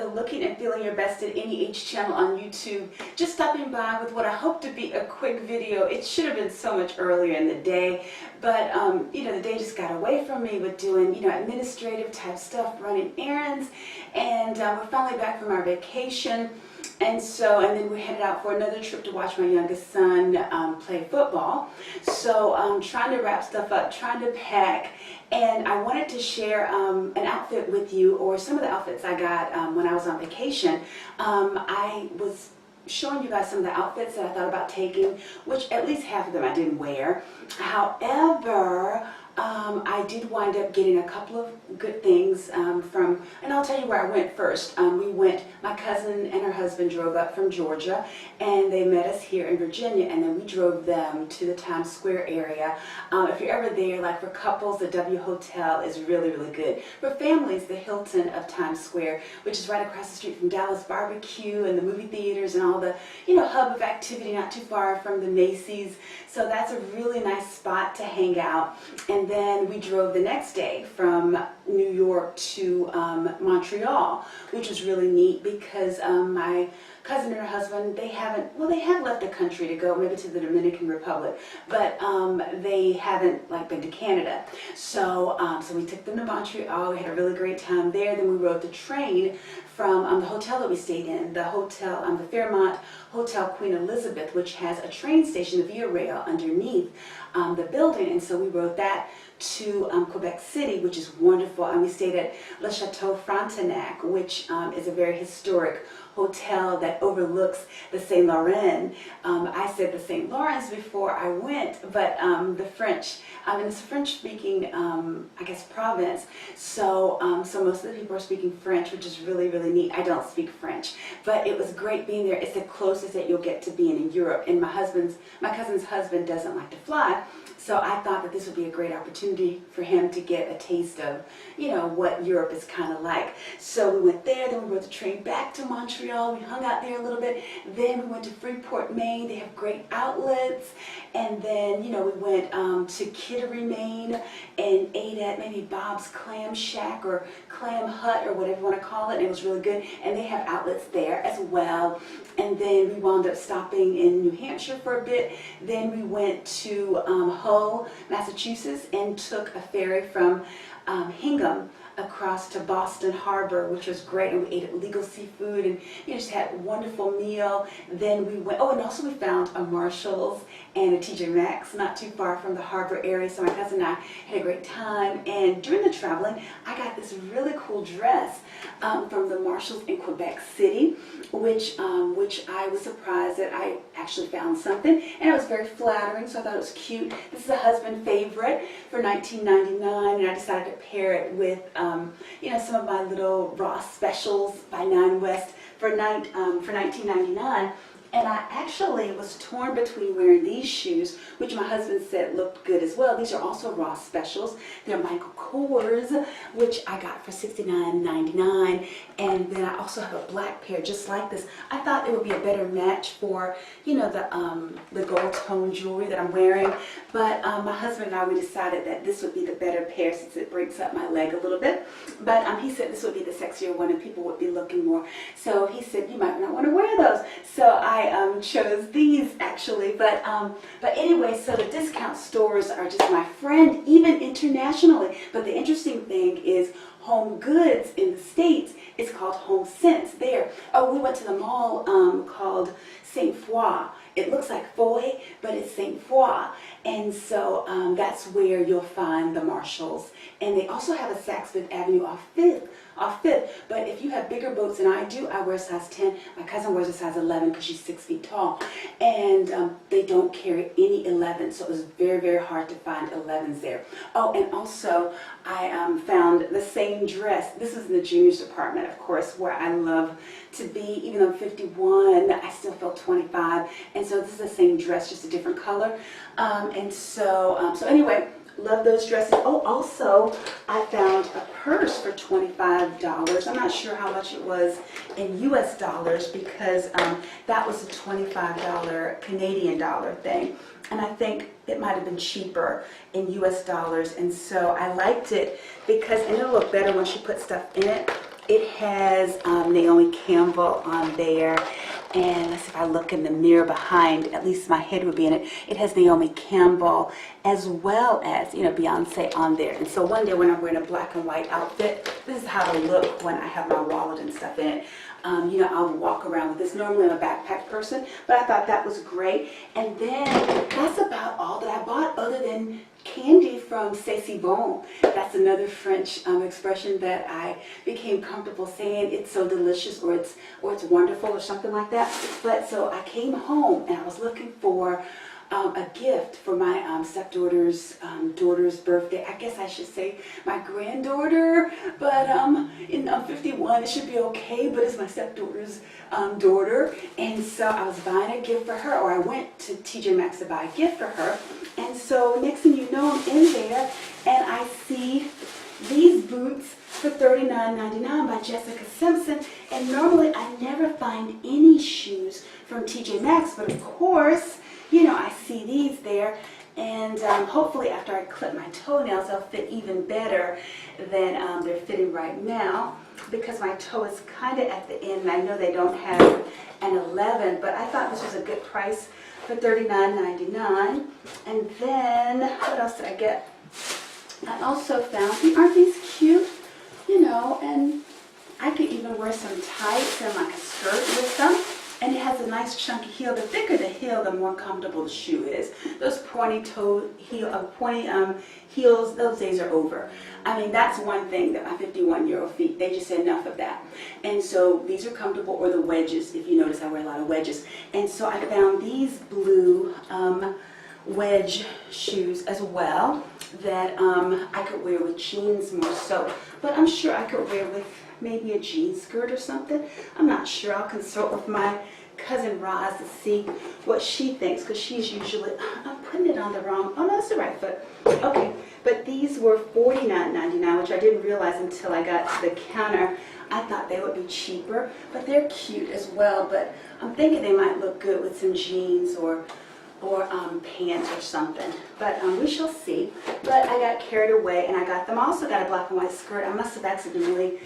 the Looking and Feeling Your Best at Any Age channel on YouTube. Just stopping by with what I hope to be a quick video. It should have been so much earlier in the day, but the day just got away from me with doing, administrative type stuff, running errands, and we're finally back from our vacation. And then we headed out for another trip to watch my youngest son play football. So I'm trying to wrap stuff up, trying to pack, and I wanted to share an outfit with you, or some of the outfits I got when I was on vacation. I was showing you guys some of the outfits that I thought about taking, which at least half of them I didn't wear. However, I did wind up getting a couple of good things and I'll tell you where I went first. My cousin and her husband drove up from Georgia, and they met us here in Virginia, and then we drove them to the Times Square area. If you're ever there, like for couples, the W Hotel is really, really good. For families, the Hilton of Times Square, which is right across the street from Dallas Barbecue and the movie theaters and all the, hub of activity not too far from the Macy's. So that's a really nice spot to hang out. And then we drove the next day from New York to Montreal, which was really neat because my cousin and her husband, they have left the country to go maybe to the Dominican Republic, but they haven't been to Canada. So we took them to Montreal. We had a really great time there. Then we rode the train from the hotel that we stayed in, the Fairmont Hotel Queen Elizabeth, which has a train station, the Via Rail, underneath the building. And so we rode that to Quebec City, which is wonderful. And we stayed at Le Chateau Frontenac, which is a very historic hotel that overlooks the St. Laurent. I said the St. Lawrence before I went, but the French, it's a French-speaking, province. So most of the people are speaking French, which is really, really neat. I don't speak French, but it was great being there. It's the closest that you'll get to being in Europe. And my cousin's husband doesn't like to fly, so I thought that this would be a great opportunity for him to get a taste of, what Europe is kind of like. So we went there, then we rode the train back to Montreal. We hung out there a little bit. Then we went to Freeport, Maine. They have great outlets. And then, we went to Kittery, Maine, and ate at maybe Bob's Clam Shack or Clam Hut or whatever you want to call it. And it was really good. And they have outlets there as well. And then we wound up stopping in New Hampshire for a bit. Then we went to Hull, Massachusetts, and took a ferry from Hingham across to Boston Harbor, which was great, and we ate at Legal Seafood, and just had a wonderful meal. Then we went, and also we found a Marshall's and a TJ Maxx not too far from the harbor area, so my cousin and I had a great time. And during the traveling, I got this really cool dress from the Marshalls in Quebec City, which I was surprised that I actually found something, and it was very flattering, so I thought it was cute. This is a husband favorite for $19.99, and I decided to pair it with some of my little Ross specials by Nine West for $19.99. And I actually was torn between wearing these shoes, which my husband said looked good as well. These are also Ross specials. They're Michael Kors, which I got for $69.99. And then I also have a black pair just like this. I thought it would be a better match for, the gold tone jewelry that I'm wearing. But my husband and I, we decided that this would be the better pair since it breaks up my leg a little bit. But he said this would be the sexier one and people would be looking more. So he said, you might not want to wear those. So I chose these actually, but anyway, so the discount stores are just my friend, even internationally. But the interesting thing is Home Goods in the States is called Home Sense there. We went to the mall called St. Foy. It looks like Foy, but it's St. Foy. And so that's where you'll find the Marshalls. And they also have a Saks Fifth Avenue off Fifth. But if you have bigger boats than I do, I wear a size 10. My cousin wears a size 11 because she's 6 feet tall. And they don't carry any 11s, so it was very, very hard to find 11s there. And also I found the same dress. This is in the juniors department, of course, where I love to be. Even though I'm 51, I still feel 25. And so this is the same dress, just a different color. So anyway, love those dresses. Also, I found a purse for $25. I'm not sure how much it was in US dollars because that was a $25 Canadian dollar thing. And I think it might have been cheaper in US dollars. And so I liked it because, and it'll look better once you put stuff in it. It has Naomi Campbell on there. And let's see if I look in the mirror behind, at least my head would be in it. It has Naomi Campbell as well as, you know, Beyonce on there. And so one day when I'm wearing a black and white outfit, this is how it'll look when I have my wallet and stuff in it. You know, I'll walk around with this. Normally I'm a backpack person, but I thought that was great. And then that's about all that I bought other than candy from C'est Si Bon. That's another French expression that I became comfortable saying. It's so delicious, or it's wonderful, or something like that. But so I came home and I was looking for a gift for my stepdaughter's daughter's birthday. I guess I should say my granddaughter, but I'm 51. It should be okay, but it's my stepdaughter's daughter. And so I was buying a gift for her, or I went to TJ Maxx to buy a gift for her. And so next thing you know, I'm in there and I see these boots for $39.99 by Jessica Simpson. And normally I never find any shoes from TJ Maxx, but of course, you know, I see these there, and hopefully after I clip my toenails, they'll fit even better than they're fitting right now, because my toe is kind of at the end, and I know they don't have an 11, but I thought this was a good price for $39.99. And then, what else did I get? I also found, aren't these cute? You know, and I could even wear some tights and like a skirt with them. And it has a nice chunky heel. The thicker the heel, the more comfortable the shoe is. Those pointy heels, those days are over. I mean, that's one thing that my 51-year-old feet, they just said enough of that. And so these are comfortable, or the wedges. If you notice, I wear a lot of wedges. And so I found these blue wedge shoes as well that I could wear with jeans more so. But I'm sure I could wear with maybe a jean skirt or something. I'm not sure. I'll consult with my cousin Roz to see what she thinks, because she's usually, I'm putting it on the wrong, oh no, that's the right foot. Okay, but these were $49.99, which I didn't realize until I got to the counter. I thought they would be cheaper, but they're cute as well. But I'm thinking they might look good with some jeans or pants or something, but we shall see. But I got carried away and I got them. I also got a black and white skirt. I must have accidentally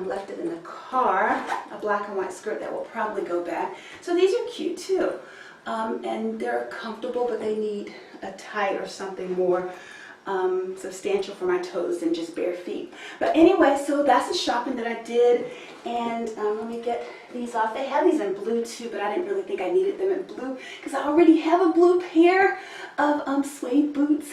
left it in the car, a black and white skirt that will probably go back. So these are cute too, and they're comfortable, but they need a tie or something more substantial for my toes than just bare feet. But anyway, so that's the shopping that I did. And let me get these off. They have these in blue too, but I didn't really think I needed them in blue because I already have a blue pair of suede boots.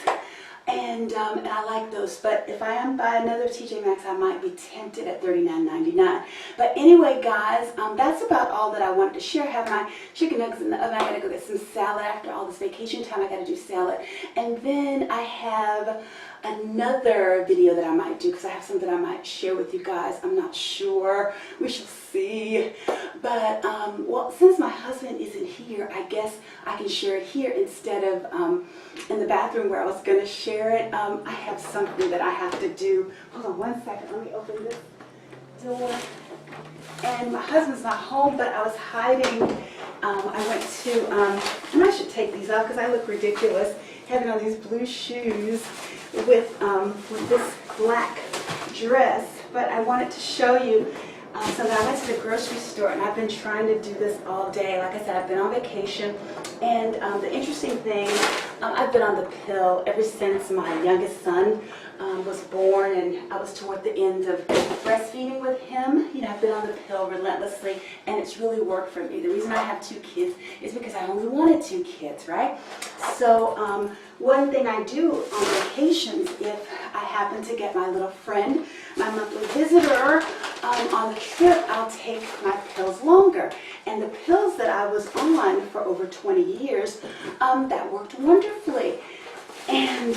And I like those, but if I am by another TJ Maxx, I might be tempted at $39.99. But anyway, guys, that's about all that I wanted to share. I have my chicken nuggets in the oven. I gotta go get some salad after all this vacation time. I gotta do salad, and then I have another video that I might do because I have something I might share with you guys. I'm not sure. We shall see. But well, since my husband isn't here, I guess I can share it here instead of in the bathroom where I was going to share it. I have something that I have to do. Hold on one second. Let me open this door. And my husband's not home, but I was hiding. I went to, and I should take these off because I look ridiculous having on these blue shoes with this black dress. But I wanted to show you something. I went to the grocery store, and I've been trying to do this all day. Like I said, I've been on vacation, and the interesting thing, I've been on the pill ever since my youngest son was born, and I was toward the end of breastfeeding with him. You know, I've been on the pill relentlessly, and it's really worked for me. The reason I have 2 kids is because I only wanted 2 kids, right? So one thing I do on vacations, if I happen to get my little friend, my monthly visitor, on the trip, I'll take my pills longer. And the pills that I was on for over 20 years, that worked wonderfully. And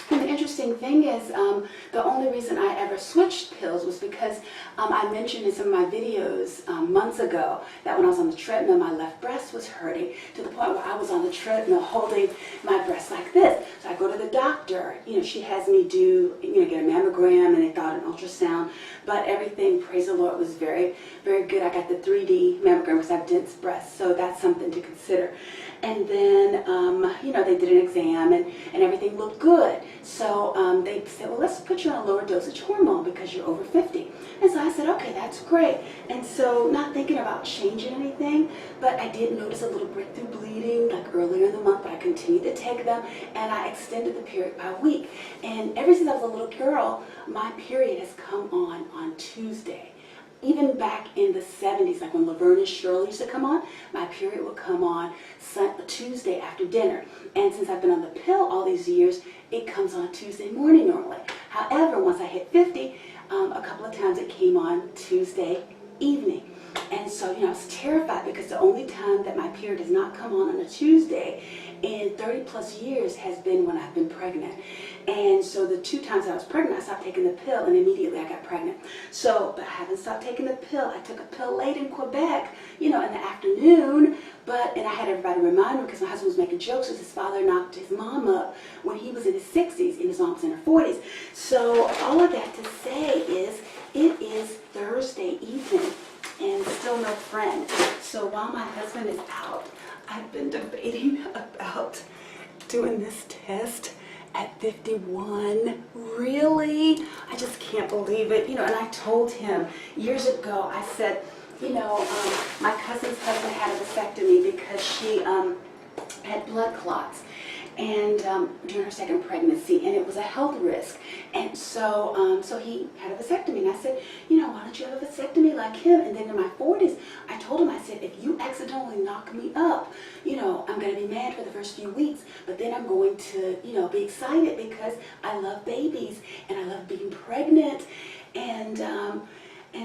the interesting thing is, the only reason I ever switched pills was because I mentioned in some of my videos months ago that when I was on the treadmill, my left breast was hurting to the point where I was on the treadmill holding my breast like this. So I go to the doctor. You know, she has me do, get a mammogram, and they thought an ultrasound, but everything, praise the Lord, was very, very good. I got the 3D mammogram because I have dense breasts, so that's something to consider. And then, they did an exam, and everything looked good. So they said, well, let's put you on a lower dosage hormone because you're over 50. And so I said, okay, that's great. And so not thinking about changing anything, but I did notice a little breakthrough bleeding like earlier in the month, but I continued to take them, and I extended the period by a week. And ever since I was a little girl, my period has come on Tuesday. Even back in the 70s, like when Laverne and Shirley used to come on, my period would come on Tuesday after dinner. And since I've been on the pill all these years, it comes on Tuesday morning normally. However, once I hit 50, a couple of times it came on Tuesday evening. And so, I was terrified because the only time that my period does not come on a Tuesday in 30 plus years has been when I've been pregnant. And so the 2 times I was pregnant, I stopped taking the pill and immediately I got pregnant. So, but I haven't stopped taking the pill. I took a pill late in Quebec, in the afternoon, and I had everybody remind me because my husband was making jokes because his father knocked his mom up when he was in his 60s and his mom was in her 40s. So all of that to say is, it is Thursday evening and still no friend. So while my husband is out, I've been debating about doing this test at 51. Really? I just can't believe it. And I told him years ago, I said, my cousin's husband had a vasectomy because she had blood clots and during her second pregnancy, and it was a health risk. And so so he had a vasectomy, and I said, why don't you have a vasectomy like him? And then in my 40s, I told him, I said, if you accidentally knock me up, I'm going to be mad for the first few weeks, but then I'm going to, be excited because I love babies and I love being pregnant. And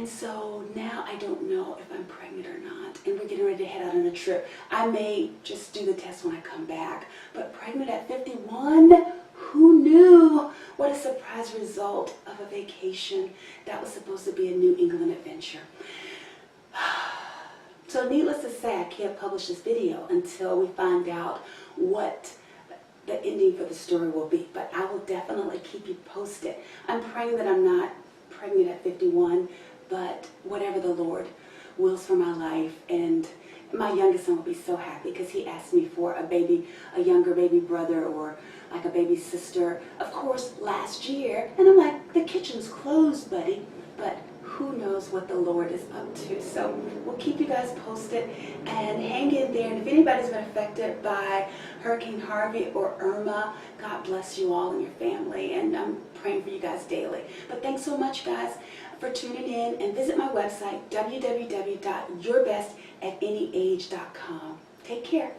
so now I don't know if I'm pregnant or not, and we're getting ready to head out on a trip. I may just do the test when I come back, but pregnant at 51, who knew? What a surprise result of a vacation that was supposed to be a New England adventure. So needless to say, I can't publish this video until we find out what the ending for the story will be, but I will definitely keep you posted. I'm praying that I'm not pregnant at 51, but whatever the Lord wills for my life. And my youngest son will be so happy because he asked me for a younger baby brother or like a baby sister, of course, last year. And I'm like, the kitchen's closed, buddy. But who knows what the Lord is up to. So we'll keep you guys posted and hang in there. And if anybody's been affected by Hurricane Harvey or Irma, God bless you all and your family. And I'm praying for you guys daily. But thanks so much, guys, for tuning in, and visit my website, www.yourbestataneage.com. Take care.